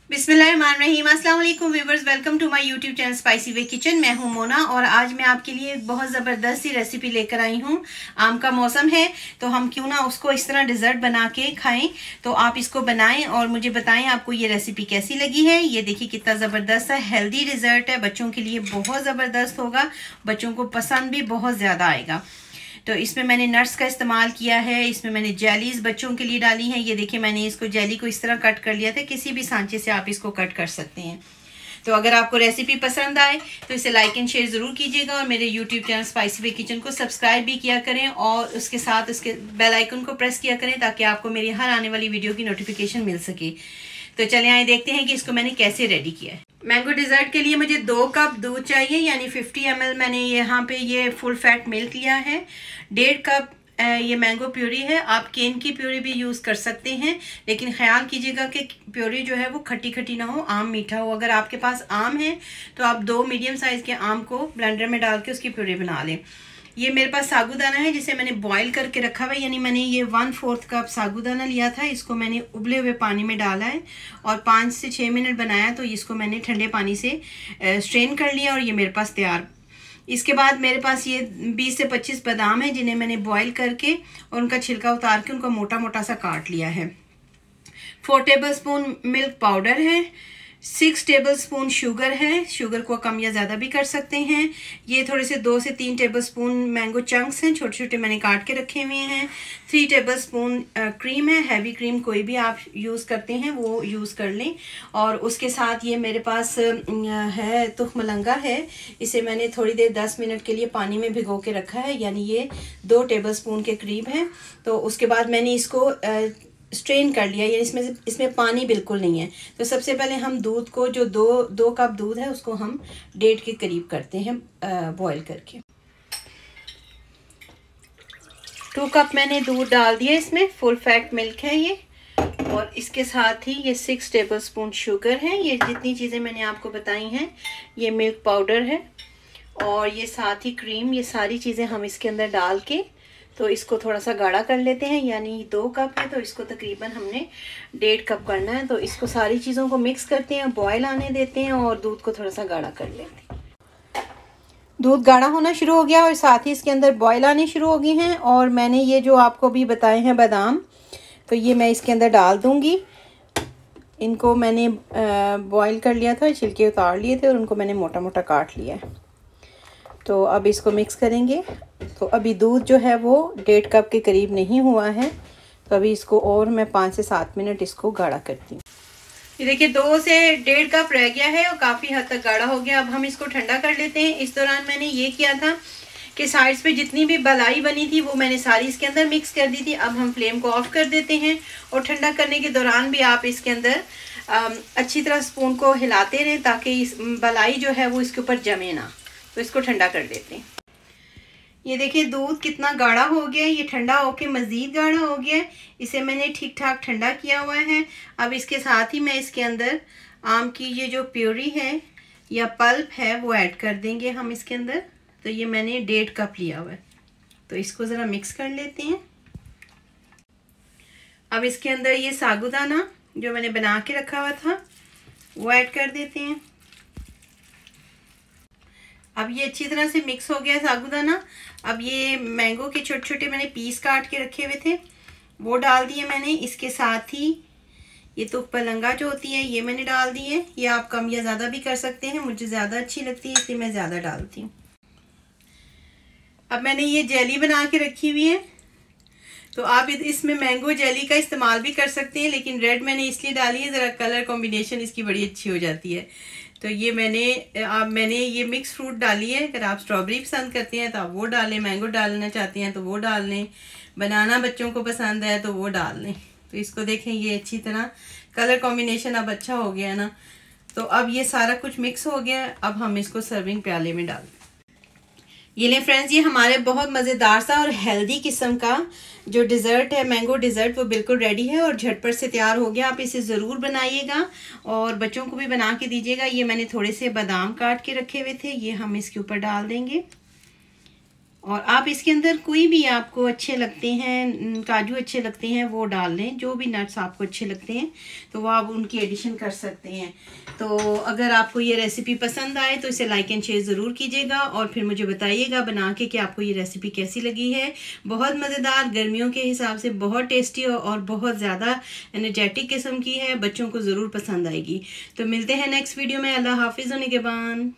बिस्मिल्लाहिर्रहमानिर्रहीम। अस्सलाम वालेकुम viewers, welcome to my YouTube channel spicy way kitchen. मैं हूं मोना और आज मैं आपके लिए बहुत ज़बरदस्त सी रेसिपी लेकर आई हूं। आम का मौसम है तो हम क्यों ना उसको इस तरह डिज़र्ट बना के खाएं। तो आप इसको बनाएं और मुझे बताएं आपको ये रेसिपी कैसी लगी है। ये देखिए कितना ज़बरदस्त है, हेल्दी डिज़र्ट है, बच्चों के लिए बहुत ज़बरदस्त होगा, बच्चों को पसंद भी बहुत ज़्यादा आएगा। तो इसमें मैंने नट्स का इस्तेमाल किया है, इसमें मैंने जेलीज बच्चों के लिए डाली हैं। ये देखिए मैंने इसको जेली को इस तरह कट कर लिया था, किसी भी सांचे से आप इसको कट कर सकते हैं। तो अगर आपको रेसिपी पसंद आए तो इसे लाइक एंड शेयर ज़रूर कीजिएगा और मेरे YouTube channel spicy way kitchen को सब्सक्राइब भी किया करें और उसके साथ उसके बेल आइकन को प्रेस किया करें ताकि आपको मेरी हर आने वाली वीडियो की नोटिफिकेशन मिल सके। तो चलिए आइए देखते हैं कि इसको मैंने कैसे रेडी किया है। मैंगो डिज़र्ट के लिए मुझे 2 कप दूध चाहिए, यानी 50 ml मैंने यहाँ पे ये फुल फैट मिल्क लिया है। 1.5 कप ये मैंगो प्यूरी है। आप केन की प्यूरी भी यूज़ कर सकते हैं, लेकिन ख्याल कीजिएगा कि प्यूरी जो है वो खट्टी खट्टी ना हो, आम मीठा हो। अगर आपके पास आम है तो आप 2 मीडियम साइज़ के आम को ब्लेंडर में डाल के उसकी प्यूरी बना लें। ये मेरे पास साबूदाना है जिसे मैंने बॉईल करके रखा हुआ है, यानी मैंने ये 1/4 कप साबूदाना लिया था। इसको मैंने उबले हुए पानी में डाला है और 5 से 6 मिनट बनाया। तो इसको मैंने ठंडे पानी से स्ट्रेन कर लिया और ये मेरे पास तैयार। इसके बाद मेरे पास ये 20 से 25 बादाम है जिन्हें मैंने बॉईल करके और उनका छिलका उतार के उनको मोटा मोटा सा काट लिया है। 4 टेबलस्पून मिल्क पाउडर है। 6 टेबलस्पून शुगर है, शुगर को कम या ज़्यादा भी कर सकते हैं। ये थोड़े से 2 से 3 टेबलस्पून मैंगो चंक्स हैं, छोटे छोटे मैंने काट के रखे हुए हैं। 3 टेबलस्पून क्रीम है, हैवी क्रीम कोई भी आप यूज़ करते हैं वो यूज़ कर लें। और उसके साथ ये मेरे पास है तुखमलंगा है, इसे मैंने थोड़ी देर 10 मिनट के लिए पानी में भिगो के रखा है, यानी ये 2 टेबलस्पून के करीब है। तो उसके बाद मैंने इसको स्ट्रेन कर लिया, ये इसमें पानी बिल्कुल नहीं है। तो सबसे पहले हम दूध को, जो दो कप दूध है उसको हम 1.5 के करीब करते हैं बॉईल करके। 2 कप मैंने दूध डाल दिया, इसमें फुल फैट मिल्क है ये, और इसके साथ ही ये 6 टेबलस्पून शुगर है। ये जितनी चीज़ें मैंने आपको बताई हैं, ये मिल्क पाउडर है और ये साथ ही क्रीम, ये सारी चीज़ें हम इसके अंदर डाल के तो इसको थोड़ा सा गाढ़ा कर लेते हैं। यानी 2 कप है तो इसको तकरीबन हमने 1.5 कप करना है। तो इसको सारी चीज़ों को मिक्स करते हैं, बॉयल आने देते हैं और दूध को थोड़ा सा गाढ़ा कर लेते हैं। दूध गाढ़ा होना शुरू हो गया और साथ ही इसके अंदर बॉयल आने शुरू हो गए हैं। और मैंने ये जो आपको भी बताए हैं बादाम, तो ये मैं इसके अंदर डाल दूँगी। इनको मैंने बॉयल कर लिया था, छिलके उतार लिए थे और उनको मैंने मोटा मोटा काट लिया है। तो अब इसको मिक्स करेंगे। तो अभी दूध जो है वो 1.5 कप के करीब नहीं हुआ है, तो अभी इसको और मैं 5 से 7 मिनट इसको गाढ़ा करती हूँ। ये देखिए 2 से 1.5 कप रह गया है और काफ़ी हद तक गाढ़ा हो गया। अब हम इसको ठंडा कर लेते हैं। इस दौरान मैंने ये किया था कि साइड्स पे जितनी भी बलाई बनी थी वो मैंने सारी इसके अंदर मिक्स कर दी थी। अब हम फ्लेम को ऑफ कर देते हैं और ठंडा करने के दौरान भी आप इसके अंदर अच्छी तरह स्पून को हिलाते रहें ताकि इस बलाई जो है वो इसके ऊपर जमे ना। तो इसको ठंडा कर देते हैं। ये देखिए दूध कितना गाढ़ा हो गया है, ये ठंडा होके मज़ीद गाढ़ा हो गया है। इसे मैंने ठीक ठाक ठंडा किया हुआ है। अब इसके साथ ही मैं इसके अंदर आम की ये जो प्यूरी है या पल्प है वो ऐड कर देंगे हम इसके अंदर। तो ये मैंने 1.5 कप लिया हुआ है, तो इसको ज़रा मिक्स कर लेते हैं। अब इसके अंदर ये साबूदाना जो मैंने बना के रखा हुआ था वो ऐड कर देते हैं। अब ये अच्छी तरह से मिक्स हो गया साबूदाना। अब ये मैंगो के छोटे छोटे मैंने पीस काट के रखे हुए थे वो डाल दिए मैंने। इसके साथ ही ये तुखमलंगा जो होती है ये मैंने डाल दी है। ये आप कम या ज़्यादा भी कर सकते हैं, मुझे ज़्यादा अच्छी लगती है इसलिए मैं ज़्यादा डालती हूँ। अब मैंने ये जेली बना के रखी हुई है, तो आप इसमें मैंगो जेली का इस्तेमाल भी कर सकते हैं, लेकिन रेड मैंने इसलिए डाली है, ज़रा कलर कॉम्बिनेशन इसकी बड़ी अच्छी हो जाती है। तो ये मैंने ये मिक्स फ्रूट डाली है। अगर आप स्ट्रॉबेरी पसंद करते हैं तो आप वो डालें, मैंगो डालना चाहते हैं तो वो डाल लें, बनाना बच्चों को पसंद है तो वो डाल लें। तो इसको देखें ये अच्छी तरह कलर कॉम्बिनेशन अब अच्छा हो गया ना। तो अब ये सारा कुछ मिक्स हो गया। अब हम इसको सर्विंग प्याले में डाल दें। ये लें फ्रेंड्स, ये हमारे बहुत मज़ेदार सा और हेल्दी किस्म का जो डिज़र्ट है, मैंगो डिज़र्ट, वो बिल्कुल रेडी है और झटपट से तैयार हो गया। आप इसे ज़रूर बनाइएगा और बच्चों को भी बना के दीजिएगा। ये मैंने थोड़े से बादाम काट के रखे हुए थे, ये हम इसके ऊपर डाल देंगे। और आप इसके अंदर कोई भी आपको अच्छे लगते हैं, काजू अच्छे लगते हैं वो डाल लें, जो भी नट्स आपको अच्छे लगते हैं तो वो आप उनकी एडिशन कर सकते हैं। तो अगर आपको ये रेसिपी पसंद आए तो इसे लाइक एंड शेयर ज़रूर कीजिएगा और फिर मुझे बताइएगा बना के कि आपको ये रेसिपी कैसी लगी है। बहुत मज़ेदार, गर्मियों के हिसाब से बहुत टेस्टी और बहुत ज़्यादा एनर्जेटिक किस्म की है, बच्चों को ज़रूर पसंद आएगी। तो मिलते हैं नेक्स्ट वीडियो में। अल्लाह हाफिज़, निगहबान।